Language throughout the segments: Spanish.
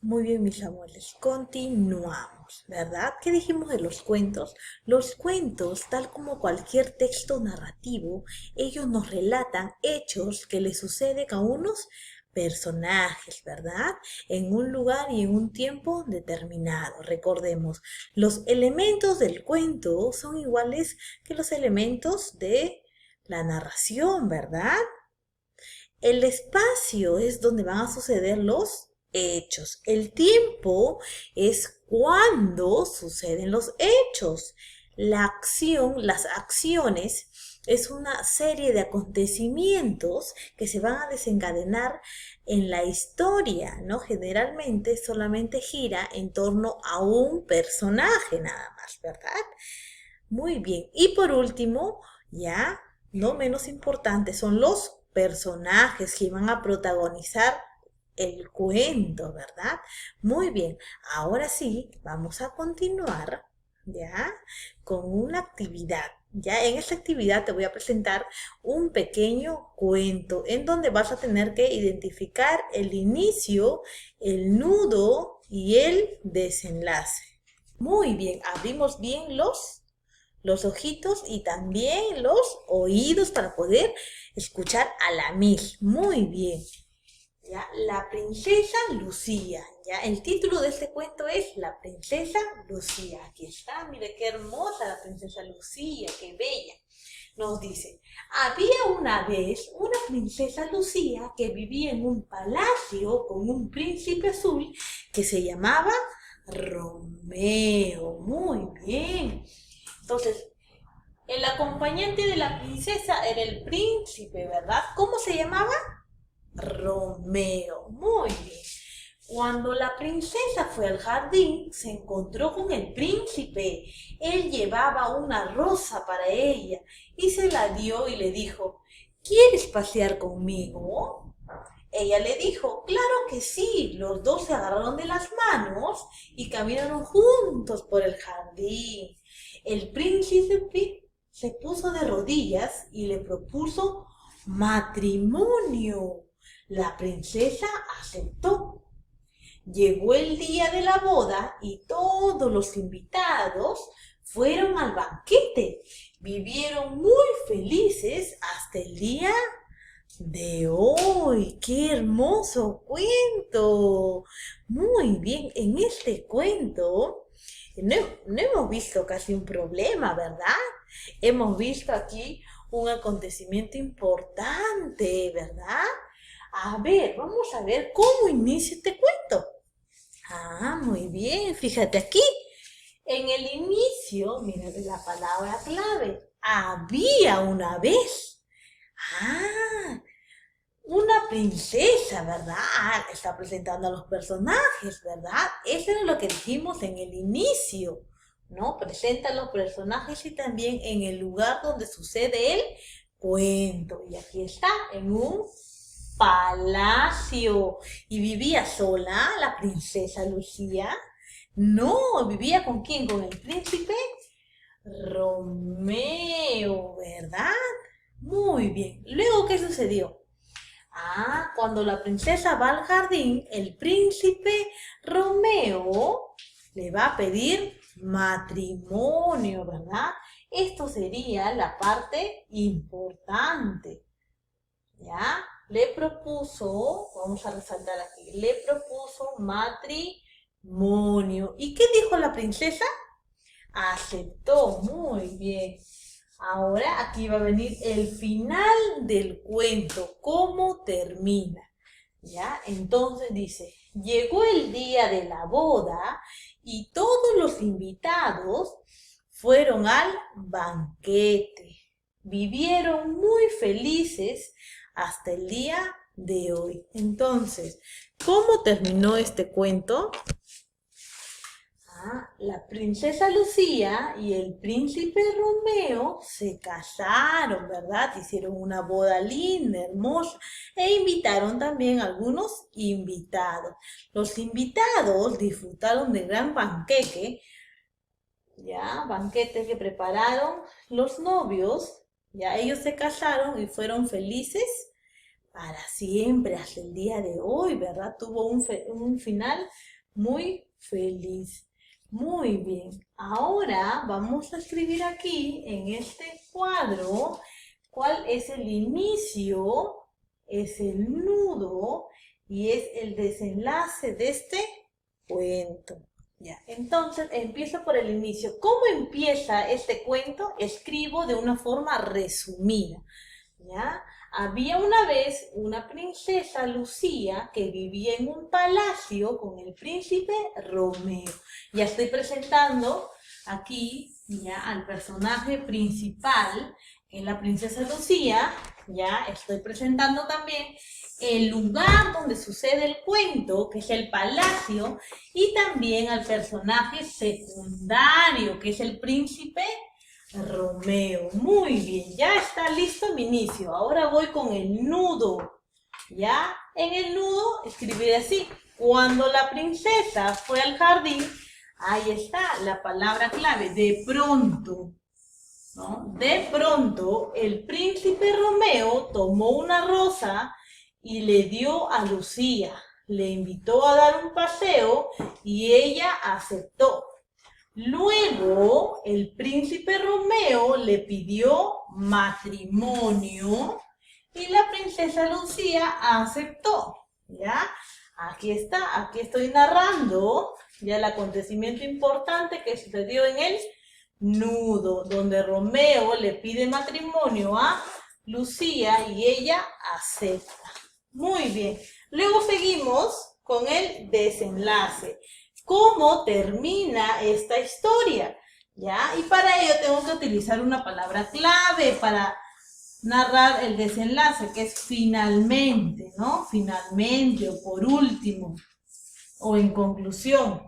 Muy bien, mis amores, continuamos, ¿verdad? ¿Qué dijimos de los cuentos? Los cuentos, tal como cualquier texto narrativo, ellos nos relatan hechos que le suceden a unos personajes, ¿verdad? En un lugar y en un tiempo determinado. Recordemos, los elementos del cuento son iguales que los elementos de la narración, ¿verdad? El espacio es donde van a suceder los hechos. El tiempo es cuando suceden los hechos. La acción, las acciones, es una serie de acontecimientos que se van a desencadenar en la historia, ¿no? Generalmente solamente gira en torno a un personaje nada más, ¿verdad? Muy bien. Y por último, ya no menos importante, son los personajes que van a protagonizar el cuento, ¿verdad? Muy bien. Ahora sí, vamos a continuar, ¿ya? Con una actividad. Ya en esta actividad te voy a presentar un pequeño cuento en donde vas a tener que identificar el inicio, el nudo y el desenlace. Muy bien, abrimos bien los ojitos y también los oídos para poder escuchar a la Miss. Muy bien. ¿Ya? La princesa Lucía. ¿Ya? El título de este cuento es La princesa Lucía. Aquí está, mire qué hermosa la princesa Lucía, qué bella. Nos dice, había una vez una princesa Lucía que vivía en un palacio con un príncipe azul que se llamaba Romeo. Muy bien. Entonces, el acompañante de la princesa era el príncipe, ¿verdad? ¿Cómo se llamaba? Romeo. Muy bien. Cuando la princesa fue al jardín, se encontró con el príncipe. Él llevaba una rosa para ella y se la dio y le dijo, ¿quieres pasear conmigo? Ella le dijo, claro que sí. Los dos se agarraron de las manos y caminaron juntos por el jardín. El príncipe se puso de rodillas y le propuso matrimonio. La princesa aceptó. Llegó el día de la boda y todos los invitados fueron al banquete. Vivieron muy felices hasta el día de hoy. ¡Qué hermoso cuento! Muy bien, en este cuento no hemos visto casi un problema, ¿verdad? Hemos visto aquí un acontecimiento importante, ¿verdad? A ver, vamos a ver cómo inicia este cuento. Ah, muy bien, fíjate aquí. En el inicio, mira la palabra clave. Había una vez. Ah, una princesa, ¿verdad? Ah, está presentando a los personajes, ¿verdad? Eso es lo que dijimos en el inicio, ¿no? Presenta a los personajes y también en el lugar donde sucede el cuento. Y aquí está, en un palacio. ¿Y vivía sola la princesa Lucía? No, ¿vivía con quién? ¿Con el príncipe? Romeo, ¿verdad? Muy bien. Luego, ¿qué sucedió? Ah, cuando la princesa va al jardín, el príncipe Romeo le va a pedir matrimonio, ¿verdad? Esto sería la parte importante, ¿ya? Le propuso, vamos a resaltar aquí, le propuso matrimonio. ¿Y qué dijo la princesa? Aceptó, muy bien. Ahora aquí va a venir el final del cuento, cómo termina. ¿Ya? Entonces dice, llegó el día de la boda y todos los invitados fueron al banquete. Vivieron muy felices hasta el día de hoy. Entonces, ¿cómo terminó este cuento? La princesa Lucía y el príncipe Romeo se casaron, ¿verdad? Hicieron una boda linda, hermosa, e invitaron también a algunos invitados. Los invitados disfrutaron de gran banquete, ¿ya? Banquete que prepararon los novios, ya ellos se casaron y fueron felices para siempre, hasta el día de hoy, ¿verdad? Tuvo un final muy feliz. Muy bien. Ahora vamos a escribir aquí en este cuadro cuál es el inicio, es el nudo y es el desenlace de este cuento. Ya, entonces empiezo por el inicio. ¿Cómo empieza este cuento? Escribo de una forma resumida. ¿Ya? Había una vez una princesa Lucía que vivía en un palacio con el príncipe Romeo. Ya estoy presentando aquí ya al personaje principal, que es la princesa Lucía. Ya estoy presentando también el lugar donde sucede el cuento, que es el palacio, y también al personaje secundario, que es el príncipe Romeo. Muy bien, ya está listo mi inicio. Ahora voy con el nudo. Ya en el nudo escribiré así. Cuando la princesa fue al jardín, ahí está la palabra clave, de pronto. ¿No? De pronto, el príncipe Romeo tomó una rosa y le dio a Lucía. Le invitó a dar un paseo y ella aceptó. Luego, el príncipe Romeo le pidió matrimonio y la princesa Lucía aceptó. ¿Ya? Aquí está, aquí estoy narrando ya el acontecimiento importante que sucedió en el nudo, donde Romeo le pide matrimonio a Lucía y ella acepta. Muy bien. Luego seguimos con el desenlace. ¿Cómo termina esta historia? ¿Ya? Y para ello tengo que utilizar una palabra clave para narrar el desenlace, que es finalmente, ¿no? Finalmente, o por último, o en conclusión.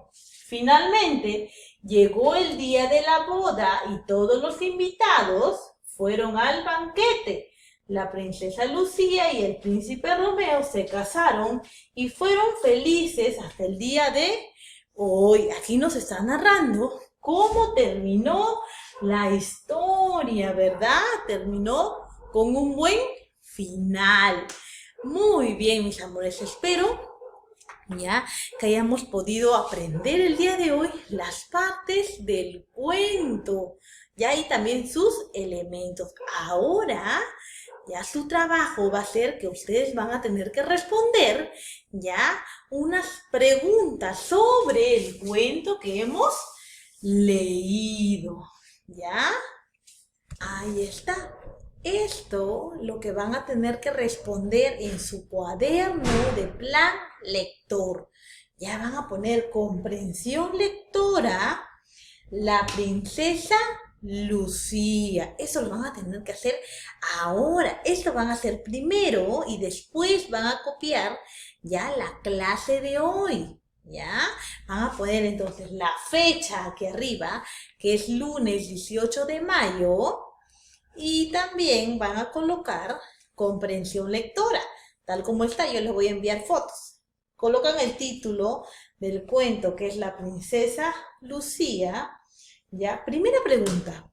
Finalmente, llegó el día de la boda y todos los invitados fueron al banquete. La princesa Lucía y el príncipe Romeo se casaron y fueron felices hasta el día de hoy. Aquí nos está narrando cómo terminó la historia, ¿verdad? Terminó con un buen final. Muy bien, mis amores, espero ya que hayamos podido aprender el día de hoy las partes del cuento, ya, y también sus elementos. Ahora ya su trabajo va a ser que ustedes van a tener que responder ya unas preguntas sobre el cuento que hemos leído. ¿Ya? Ahí está. Esto lo que van a tener que responder en su cuaderno de plan lector. Ya van a poner comprensión lectora, la princesa Lucía. Eso lo van a tener que hacer ahora. Esto van a hacer primero y después van a copiar ya la clase de hoy. ¿Ya? Van a poner entonces la fecha aquí arriba, que es lunes 18 de mayo. Y también van a colocar comprensión lectora. Tal como está, yo les voy a enviar fotos. Colocan el título del cuento, que es La princesa Lucía. ¿Ya? Primera pregunta.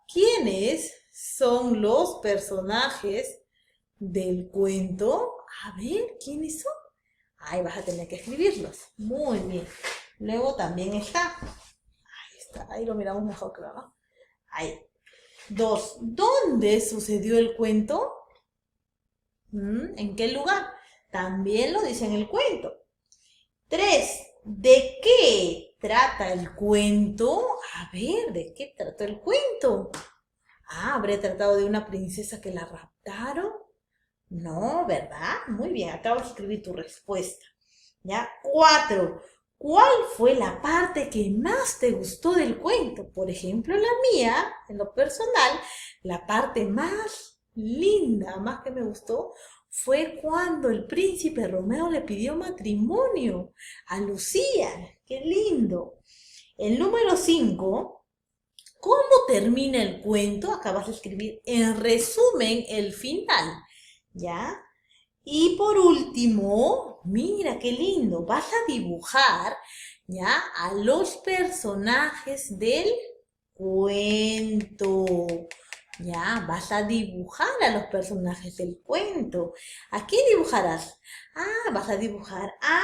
¿Quiénes son los personajes del cuento? A ver, ¿quiénes son? Ahí vas a tener que escribirlos. Muy bien. Luego también está. Ahí está. Ahí lo miramos mejor, claro, ¿no? Ahí. 2. ¿Dónde sucedió el cuento? ¿En qué lugar? También lo dice en el cuento. 3. ¿De qué trata el cuento? A ver, ¿de qué trata el cuento? ¿Habría tratado de una princesa que la raptaron? No, ¿verdad? Muy bien, acabas de escribir tu respuesta. ¿Ya? 4. ¿Cuál fue la parte que más te gustó del cuento? Por ejemplo, la mía, en lo personal, la parte más linda, más que me gustó, fue cuando el príncipe Romeo le pidió matrimonio a Lucía. ¡Qué lindo! El número 5, ¿cómo termina el cuento? Acabas de escribir en resumen el final, ¿ya? Y por último, mira qué lindo, vas a dibujar ya a los personajes del cuento. Ya, vas a dibujar a los personajes del cuento. ¿A quién dibujarás? Ah, vas a dibujar a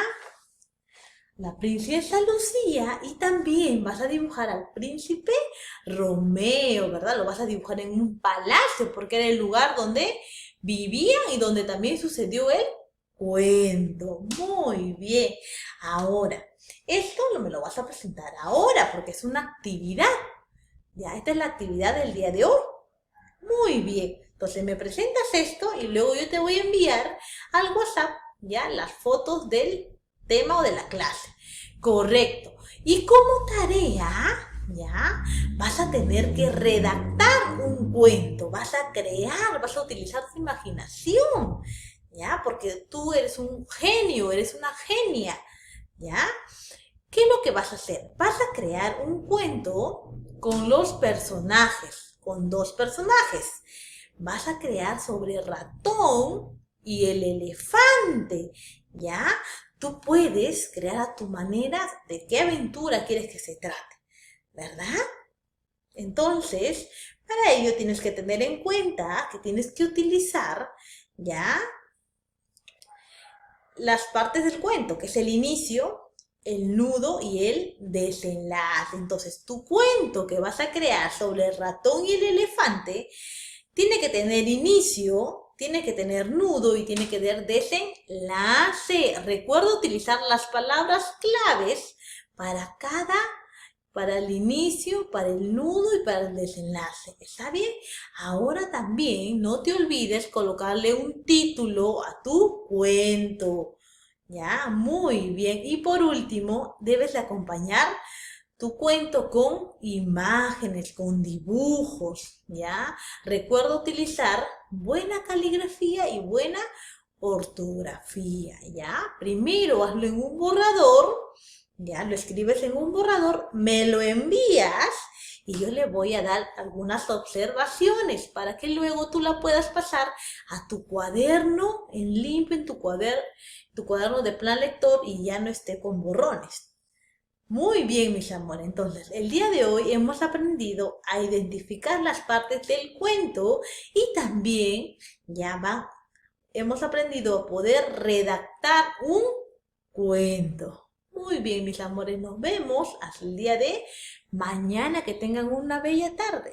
la princesa Lucía y también vas a dibujar al príncipe Romeo, ¿verdad? Lo vas a dibujar en un palacio porque era el lugar donde vivían y donde también sucedió el cuento. Muy bien. Ahora, esto no me lo vas a presentar ahora porque es una actividad. Ya, esta es la actividad del día de hoy. Muy bien. Entonces me presentas esto y luego yo te voy a enviar al WhatsApp ya las fotos del tema o de la clase. Correcto. Y como tarea, ya, vas a tener que redactar un cuento, vas a crear, vas a utilizar tu imaginación, ya, porque tú eres un genio, eres una genia, ya. ¿Qué es lo que vas a hacer? Vas a crear un cuento con los personajes, con dos personajes. Vas a crear sobre el ratón y el elefante, ¿ya? Tú puedes crear a tu manera de qué aventura quieres que se trate, ¿verdad? Entonces, para ello tienes que tener en cuenta que tienes que utilizar, ¿ya? Las partes del cuento, que es el inicio, el nudo y el desenlace. Entonces, tu cuento que vas a crear sobre el ratón y el elefante tiene que tener inicio, tiene que tener nudo y tiene que tener desenlace. Recuerda utilizar las palabras claves para el inicio, para el nudo y para el desenlace. ¿Está bien? Ahora también no te olvides colocarle un título a tu cuento. Ya, muy bien. Y por último, debes de acompañar tu cuento con imágenes, con dibujos, ¿ya? Recuerda utilizar buena caligrafía y buena ortografía, ¿ya? Primero hazlo en un borrador, ya lo escribes en un borrador, me lo envías y yo le voy a dar algunas observaciones para que luego tú la puedas pasar a tu cuaderno en limpio, en tu cuaderno de plan lector y ya no esté con borrones. Muy bien, mis amores. Entonces, el día de hoy hemos aprendido a identificar las partes del cuento y también hemos aprendido a poder redactar un cuento. Muy bien, mis amores. Nos vemos hasta el día de mañana. Que tengan una bella tarde.